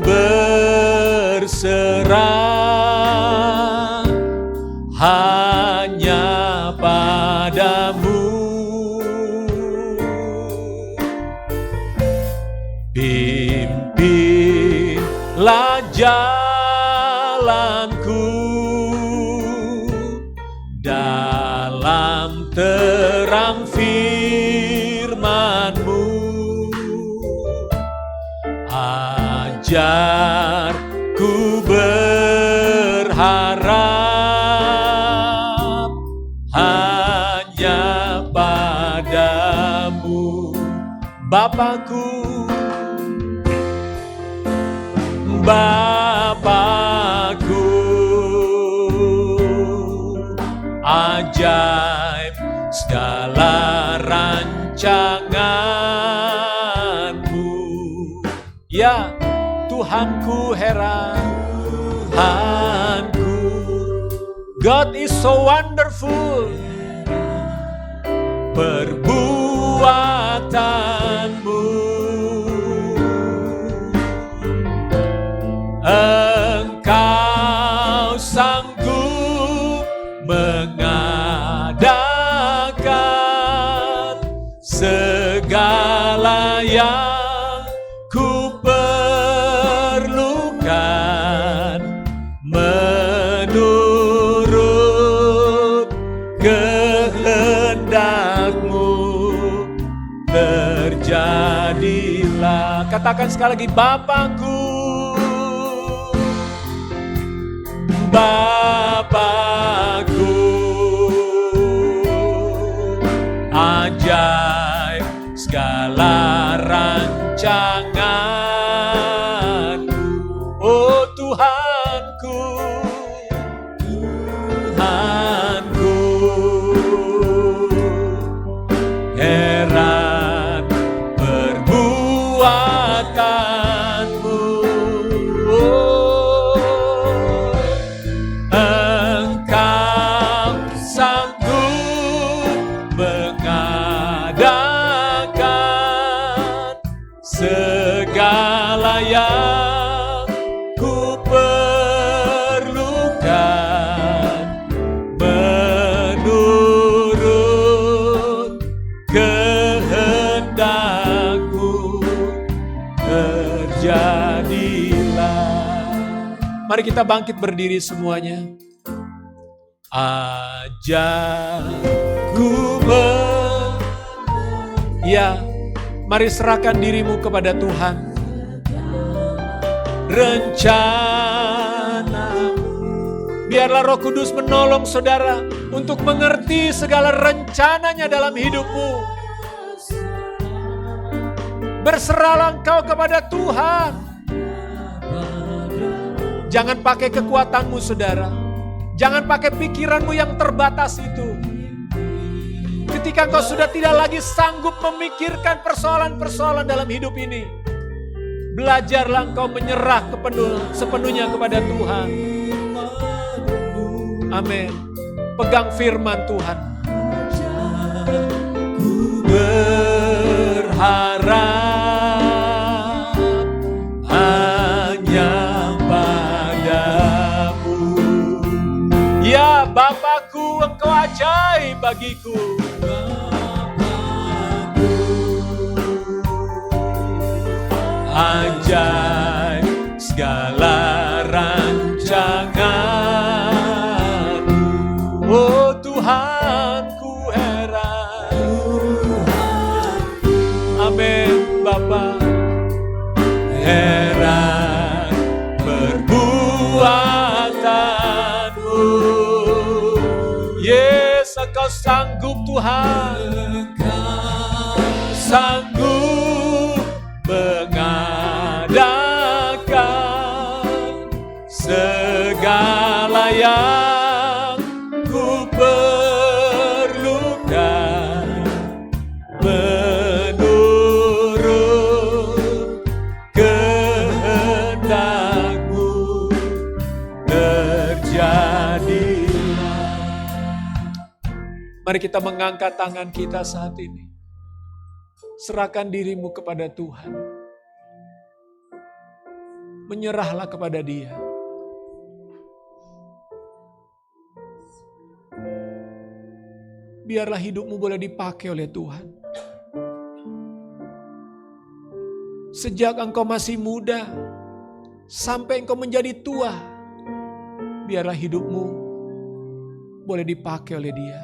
berserah hanya padamu. Pimpinlah jalanku dalam terang firman-Mu. Ajarku berharap hanya padamu. Bapakku, Bapakku, ajaib segala rancangan-Mu. Ya Tuhanku, heran Tuhanku. God is so wonderful. Perbuatan-Mu. Engkau sanggup mengadakan segala yang ku perlukan menurut kehendak-Mu terjadi. katakan sekali lagi, Bapakku, Bapakku, ajaib segala rancanganmu, oh Tuhanku, Tuhanku, heran perbuatanmu, oh, Engkau sanggup mengadakan segala yang ku perlukan menurut kehendakmu, terjadilah. Mari kita bangkit berdiri semuanya. Ajarku ya, mari serahkan dirimu kepada Tuhan. Rencana, biarlah Roh Kudus menolong saudara untuk mengerti segala rencananya dalam hidupmu. Berserahlah engkau kepada Tuhan. Jangan pakai kekuatanmu saudara. Jangan pakai pikiranmu yang terbatas itu. Ketika engkau sudah tidak lagi sanggup memikirkan persoalan-persoalan dalam hidup ini, belajarlah engkau menyerah sepenuhnya kepada Tuhan. Amin. Pegang firman Tuhan. Ku berharap hanya padamu. Ya Bapakku, engkau ajaib bagiku. Ajaib segala rancangan, oh Tuhanku heran. Amin Bapa. Heran perbuatanmu, Yes, engkau sanggup Tuhan, sanggup mengadakan segala yang ku perlukan menurut kehendakmu, terjadilah. Mari kita mengangkat tangan kita saat ini. Serahkan dirimu kepada Tuhan. Menyerahlah kepada Dia. Biarlah hidupmu boleh dipakai oleh Tuhan. Sejak engkau masih muda, sampai engkau menjadi tua, biarlah hidupmu boleh dipakai oleh Dia.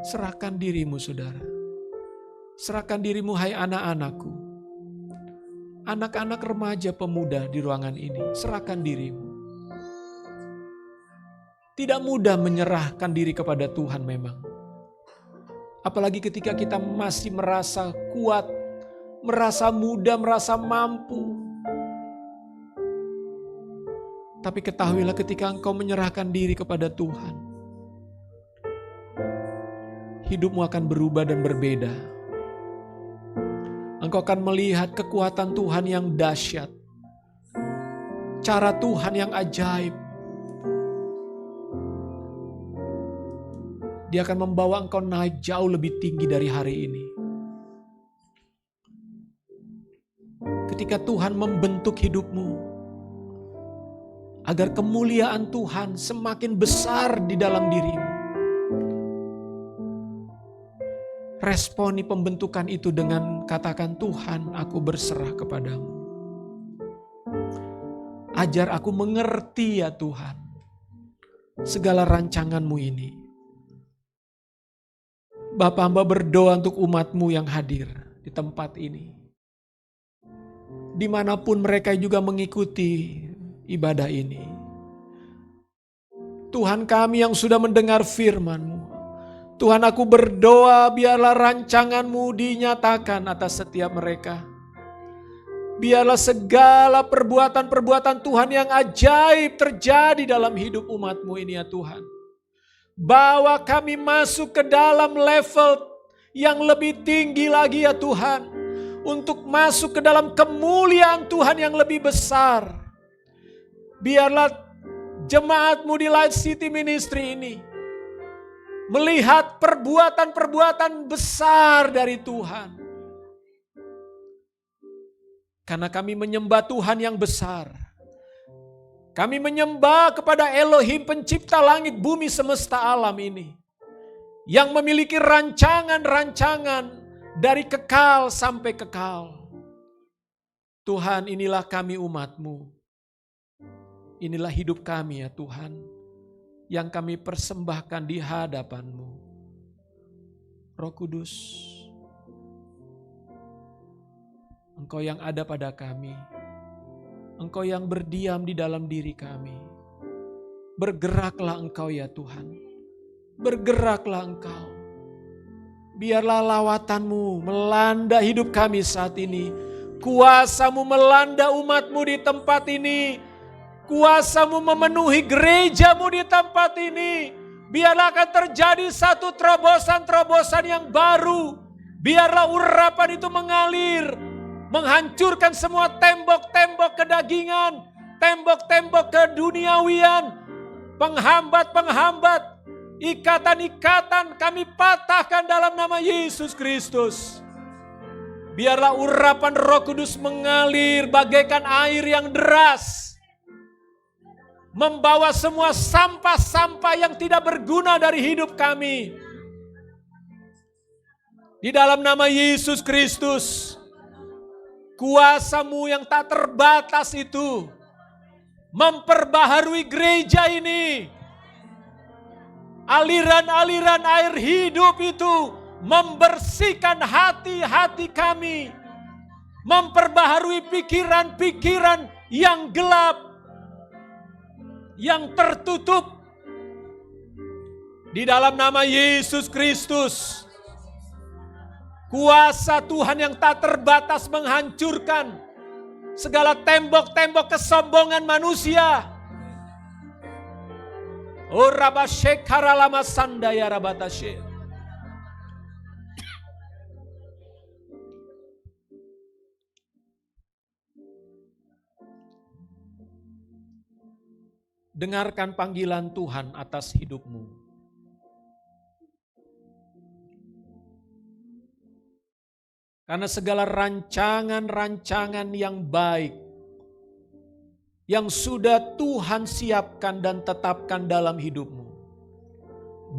Serahkan dirimu, saudara. Serahkan dirimu, hai anak-anakku. Anak-anak remaja pemuda di ruangan ini, serahkan dirimu. Tidak mudah menyerahkan diri kepada Tuhan memang. Apalagi ketika kita masih merasa kuat, merasa muda, merasa mampu. Tapi ketahuilah ketika engkau menyerahkan diri kepada Tuhan, hidupmu akan berubah dan berbeda. Engkau akan melihat kekuatan Tuhan yang dahsyat. Cara Tuhan yang ajaib. Dia akan membawa engkau naik jauh lebih tinggi dari hari ini. Ketika Tuhan membentuk hidupmu, agar kemuliaan Tuhan semakin besar di dalam dirimu. Responi pembentukan itu dengan katakan, Tuhan, aku berserah kepadamu. Ajar aku mengerti ya Tuhan, segala rancanganmu ini. Bapa, hamba berdoa untuk umatmu yang hadir di tempat ini. dimanapun mereka juga mengikuti ibadah ini. Tuhan kami yang sudah mendengar firman-Mu, Tuhan, aku berdoa biarlah rancangan-Mu dinyatakan atas setiap mereka. Biarlah segala perbuatan-perbuatan Tuhan yang ajaib terjadi dalam hidup umat-Mu ini ya Tuhan. Bawa kami masuk ke dalam level yang lebih tinggi lagi ya Tuhan. Untuk masuk ke dalam kemuliaan Tuhan yang lebih besar. Biarlah jemaat-Mu di Light City Ministry ini melihat perbuatan-perbuatan besar dari Tuhan. Karena kami menyembah Tuhan yang besar. Kami menyembah kepada Elohim pencipta langit bumi semesta alam ini. Yang memiliki rancangan-rancangan dari kekal sampai kekal. Tuhan, inilah kami umat-Mu. Inilah hidup kami ya Tuhan. Yang kami persembahkan di hadapan-Mu. Roh Kudus, Engkau yang ada pada kami. Engkau yang berdiam di dalam diri kami. Bergeraklah Engkau ya Tuhan. Bergeraklah Engkau. Biarlah lawatan-Mu melanda hidup kami saat ini. Kuasa-Mu melanda umat-Mu di tempat ini. Kuasa-Mu memenuhi gereja-Mu di tempat ini. Biarlah akan terjadi satu terobosan-terobosan yang baru. Biarlah urapan itu mengalir. Menghancurkan semua tembok-tembok kedagingan, tembok-tembok keduniawian, penghambat-penghambat, ikatan-ikatan kami patahkan dalam nama Yesus Kristus. Biarlah urapan Roh Kudus mengalir bagaikan air yang deras, membawa semua sampah-sampah yang tidak berguna dari hidup kami. Di dalam nama Yesus Kristus, kuasa-Mu yang tak terbatas itu memperbaharui gereja ini. Aliran-aliran air hidup itu membersihkan hati-hati kami. Memperbaharui pikiran-pikiran yang gelap, yang tertutup. Di dalam nama Yesus Kristus, kuasa Tuhan yang tak terbatas menghancurkan segala tembok-tembok kesombongan manusia. Oh Rabashe Karalama Sandaya Rabatashe. Dengarkan panggilan Tuhan atas hidupmu. Karena segala rancangan-rancangan yang baik yang sudah Tuhan siapkan dan tetapkan dalam hidupmu,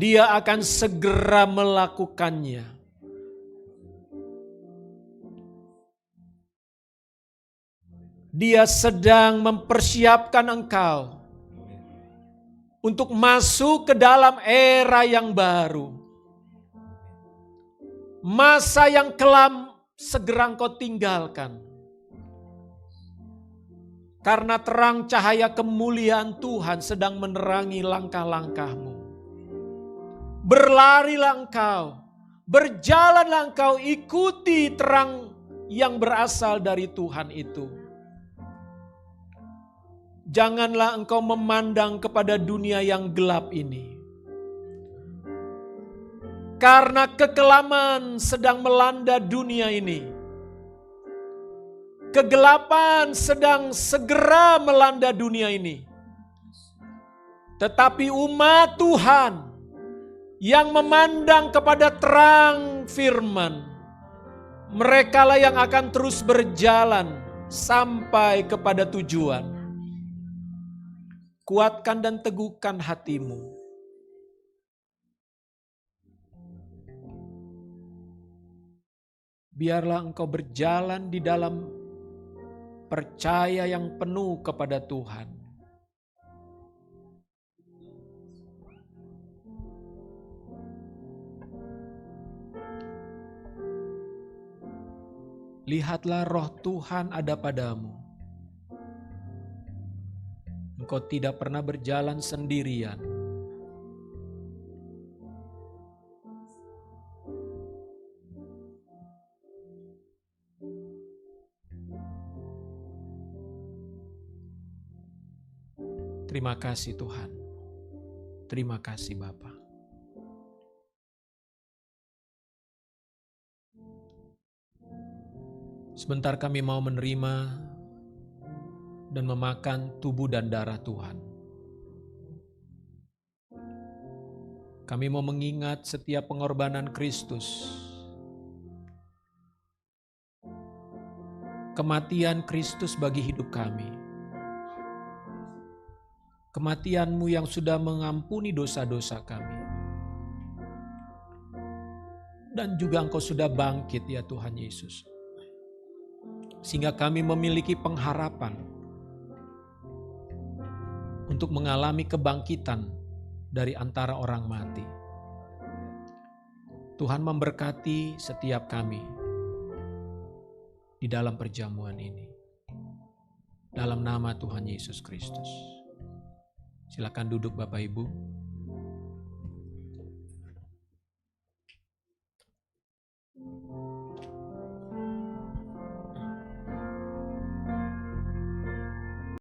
Dia akan segera melakukannya. Dia sedang mempersiapkan engkau untuk masuk ke dalam era yang baru. Masa yang kelam segera engkau tinggalkan. Karena terang cahaya kemuliaan Tuhan sedang menerangi langkah-langkahmu. Berlarilah engkau, berjalanlah engkau, ikuti terang yang berasal dari Tuhan itu. Janganlah engkau memandang kepada dunia yang gelap ini. Karena kekelaman sedang melanda dunia ini. Kegelapan sedang segera melanda dunia ini. Tetapi umat Tuhan yang memandang kepada terang firman, merekalah yang akan terus berjalan sampai kepada tujuan. Kuatkan dan teguhkan hatimu. Biarlah engkau berjalan di dalam percaya yang penuh kepada Tuhan. Lihatlah roh Tuhan ada padamu. Engkau tidak pernah berjalan sendirian. Terima kasih Tuhan. Terima kasih Bapa. Sebentar kami mau menerima dan memakan tubuh dan darah Tuhan. Kami mau mengingat setiap pengorbanan Kristus. Kematian Kristus bagi hidup kami. Kematian-Mu yang sudah mengampuni dosa-dosa kami. Dan juga Engkau sudah bangkit ya Tuhan Yesus. Sehingga kami memiliki pengharapan untuk mengalami kebangkitan dari antara orang mati. Tuhan memberkati setiap kami di dalam perjamuan ini. Dalam nama Tuhan Yesus Kristus. Silakan duduk Bapak Ibu.